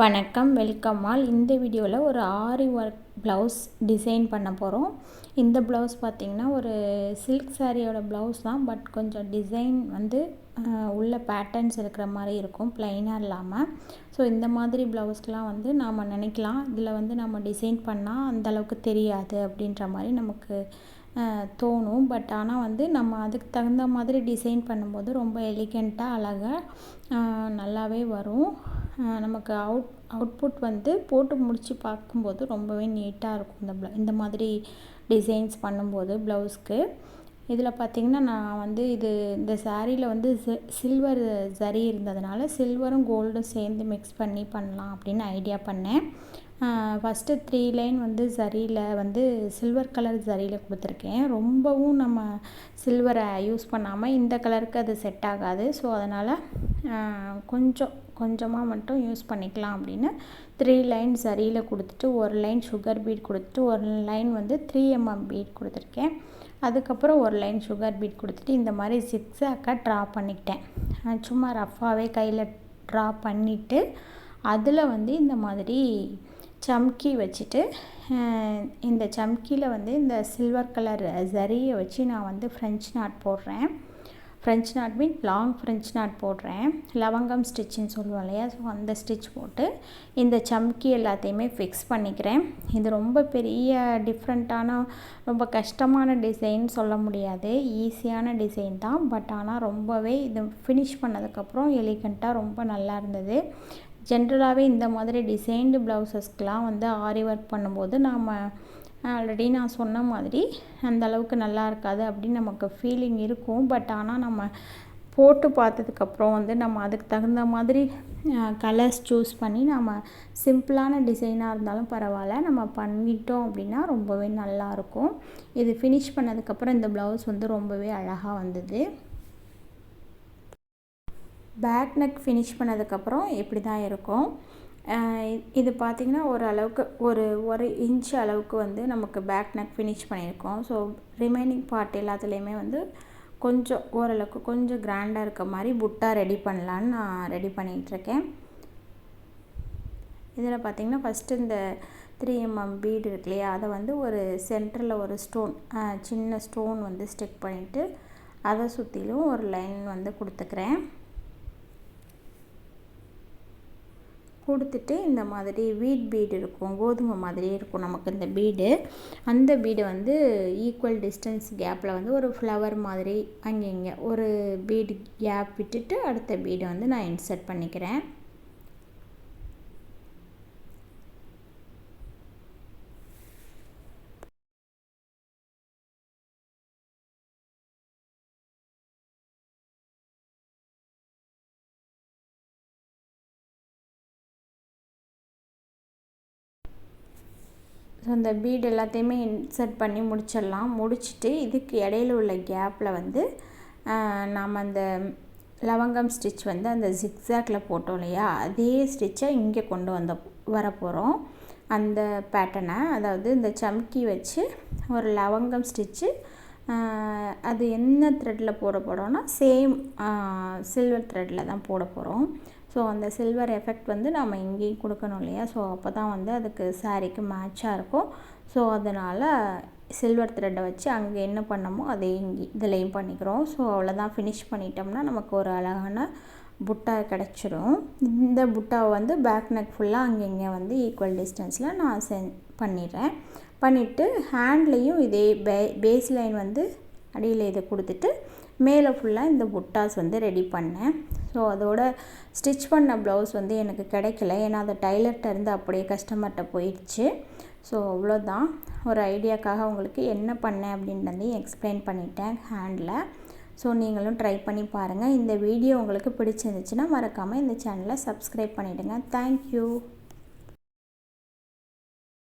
வணக்கம், welcome all. இந்த வீடியோவில் ஒரு ஆரி ஒர்க் ப்ளவுஸ் டிசைன் பண்ண போகிறோம். இந்த ப்ளவுஸ் பார்த்திங்கன்னா ஒரு சில்க் சாரியோட ப்ளவுஸ் தான். பட் கொஞ்சம் டிசைன் வந்து உள்ள பேட்டர்ன்ஸ் இருக்கிற மாதிரி இருக்கும், ப்ளைனாக இல்லாமல். ஸோ இந்த மாதிரி ப்ளவுஸ்க்கெலாம் வந்து நாம் நினைக்கலாம், இதில் வந்து நம்ம டிசைன் பண்ணால் அந்தளவுக்கு தெரியாது அப்படின்ற மாதிரி நமக்கு தோணும். பட் ஆனால் வந்து நம்ம அதுக்கு தகுந்த மாதிரி டிசைன் பண்ணும்போது ரொம்ப எலிகெண்ட்டாக அழகாக நல்லாவே வரும். நமக்கு அவுட்புட் வந்து போட்டு முடித்து பார்க்கும்போது ரொம்பவே நீட்டாக இருக்கும். இந்த மாதிரி டிசைன்ஸ் பண்ணும்போது ப்ளவுஸ்க்கு இதில் பார்த்திங்கன்னா நான் வந்து இந்த சாரியில் வந்து சில்வர் சரி இருந்ததுனால சில்வரும் கோல்டும் சேர்ந்து மிக்ஸ் பண்ணி பண்ணலாம் அப்படின்னு ஐடியா பண்ணேன். ஃபஸ்ட்டு 3 லைன் வந்து சரியில் வந்து சில்வர் கலர் சரியில் கொடுத்துருக்கேன். ரொம்பவும் நம்ம சில்வரை யூஸ் பண்ணாமல் இந்த கலருக்கு அது செட் ஆகாது. ஸோ அதனால் கொஞ்சமாக மட்டும் யூஸ் பண்ணிக்கலாம் அப்படின்னு 3 லைன் சரியில் கொடுத்துட்டு ஒரு லைன் சுகர் பீட் கொடுத்துட்டு ஒரு லைன் வந்து 3mm பீட் கொடுத்துருக்கேன். அதுக்கப்புறம் ஒரு லைன் சுகர் பீட் கொடுத்துட்டு இந்த மாதிரி ஜிக்ஸாக்காக ட்ரா பண்ணிக்கிட்டேன். சும்மா ரஃப்பாகவே கையில் ட்ரா பண்ணிவிட்டு அதில் வந்து இந்த மாதிரி சம்கி வச்சுட்டு இந்த சம்கியில் வந்து இந்த சில்வர் கலர் ஜரியை வச்சு நான் வந்து ஃப்ரெஞ்ச் நாட் போடுறேன். French not mean long French not போடுறேன். லவங்கம் ஸ்டிச்சுன்னு சொல்லுவோம் இல்லையா, ஸோ அந்த ஸ்டிச் போட்டு இந்த சம்கி எல்லாத்தையுமே ஃபிக்ஸ் பண்ணிக்கிறேன். இது ரொம்ப பெரிய டிஃப்ரெண்ட்டான ரொம்ப கஷ்டமான டிசைன் சொல்ல முடியாது, ஈஸியான டிசைன் தான். பட் ஆனால் ரொம்பவே இது ஃபினிஷ் பண்ணதுக்கப்புறம் எலிகண்ட்டாக ரொம்ப நல்லா இருந்தது. ஜென்ரலாகவே இந்த மாதிரி டிசைன்டு ப்ளவுசஸ்க்கெலாம் வந்து ஆரி ஒர்க் பண்ணும்போது நாம் ஆல்ரெடி நான் சொன்ன மாதிரி அந்தளவுக்கு நல்லா இருக்காது அப்படின்னு நமக்கு ஃபீலிங் இருக்கும். பட் ஆனால் நம்ம போட்டு பார்த்ததுக்கப்புறம் வந்து நம்ம அதுக்கு தகுந்த மாதிரி கலர்ஸ் சூஸ் பண்ணி நம்ம சிம்பிளான டிசைனாக இருந்தாலும் பரவாயில்ல நம்ம பண்ணிட்டோம் அப்படின்னா ரொம்பவே நல்லாயிருக்கும். இது ஃபினிஷ் பண்ணதுக்கப்புறம் இந்த ப்ளவுஸ் வந்து ரொம்பவே அழகாக வந்தது. பேக் நெக் ஃபினிஷ் பண்ணதுக்கப்புறம் இப்படி தான் இருக்கும். இது பார்த்திங்கன்னா ஓரளவுக்கு ஒரு இன்ச் அளவுக்கு வந்து நமக்கு பேக் நெக் ஃபினிஷ் பண்ணியிருக்கோம். ஸோ ரிமைனிங் பார்ட் எல்லாத்துலேயுமே வந்து கொஞ்சம் ஓரளவுக்கு கொஞ்சம் கிராண்டாக இருக்க மாதிரி புட்டா ரெடி பண்ணலான்னு நான் ரெடி பண்ணிகிட்ருக்கேன். இதில் பார்த்திங்கன்னா ஃபஸ்ட்டு இந்த 3mm பீடு இருக்கு இல்லையா, அதை வந்து ஒரு சென்டரில் ஒரு ஸ்டோன் சின்ன ஸ்டோன் வந்து ஸ்டிக் பண்ணிவிட்டு அதை சுற்றிலும் ஒரு லைன் வந்து கொடுத்துக்கிறேன். கொடுத்துட்டு இந்த மாதிரி வீட் பீடு இருக்கும், கோதுமை மாதிரியே இருக்கும் நமக்கு இந்த பீடு. அந்த பீடு வந்து ஈக்குவல் டிஸ்டன்ஸ் கேப்பில் வந்து ஒரு ஃப்ளவர் மாதிரி அங்கே இங்கே ஒரு பீடு கேப் விட்டுட்டு அடுத்த பீடை வந்து நான் இன்சர்ட் பண்ணிக்கிறேன். ஸோ அந்த பீடு எல்லாத்தையுமே இன்சர்ட் பண்ணி முடிச்சிடலாம். முடிச்சுட்டு இதுக்கு இடையில உள்ள கேப்பில் வந்து நாம் அந்த லவங்கம் ஸ்டிச் வந்து அந்த ஜிக்ஸாக்கில் போட்டோம் இல்லையா, அதே ஸ்டிச்சை இங்கே கொண்டு வர போகிறோம். அந்த பேட்டர்னை, அதாவது இந்த சம்கி வச்சு ஒரு லவங்கம் ஸ்டிச்சு அது என்ன த்ரெட்டில் போட போகிறோன்னா சேம் சில்வர் த்ரெட்டில் தான் போட போகிறோம். ஸோ அந்த சில்வர் எஃபெக்ட் வந்து நம்ம இங்கேயும் கொடுக்கணும் இல்லையா, ஸோ அப்போ தான் வந்து அதுக்கு சாரீக்கு மேட்சாக இருக்கும். ஸோ அதனால் சில்வர் த்ரெட்டை வச்சு அங்கே என்ன பண்ணமோ அதே இங்கே இதுலேயும் பண்ணிக்கிறோம். ஸோ அவ்வளோதான், ஃபினிஷ் பண்ணிட்டோம்னா நமக்கு ஒரு அழகான புட்டா கிடச்சிரும். இந்த புட்டாவை வந்து பேக் நெக் ஃபுல்லாக அங்கே இங்கே வந்து ஈக்குவல் டிஸ்டன்ஸில் நான் பண்ணிடுறேன். பண்ணிவிட்டு ஹேண்ட்லேயும் இதே பேஸ் லைன் வந்து அடியில் இதை கொடுத்துட்டு மேலே ஃபுல்லாக இந்த புட்டாஸ் வந்து ரெடி பண்ணேன். ஸோ அதோட ஸ்டிச் பண்ண ப்ளவுஸ் வந்து எனக்கு கிடைக்கல, ஏன்னா அது டைலர்கிட்ட இருந்து அப்படியே கஸ்டமர்கிட்ட போயிடுச்சு. ஸோ அவ்வளோதான், ஒரு ஐடியாக்காக உங்களுக்கு என்ன பண்ணேன் அப்படின்றத எக்ஸ்பிளைன் பண்ணிட்டேன் ஹேண்டில். ஸோ நீங்களும் ட்ரை பண்ணி பாருங்கள். இந்த வீடியோ உங்களுக்கு பிடிச்சிருந்துச்சுன்னா மறக்காமல் இந்த சேனலை சப்ஸ்கிரைப் பண்ணிவிடுங்க. தேங்க்யூ.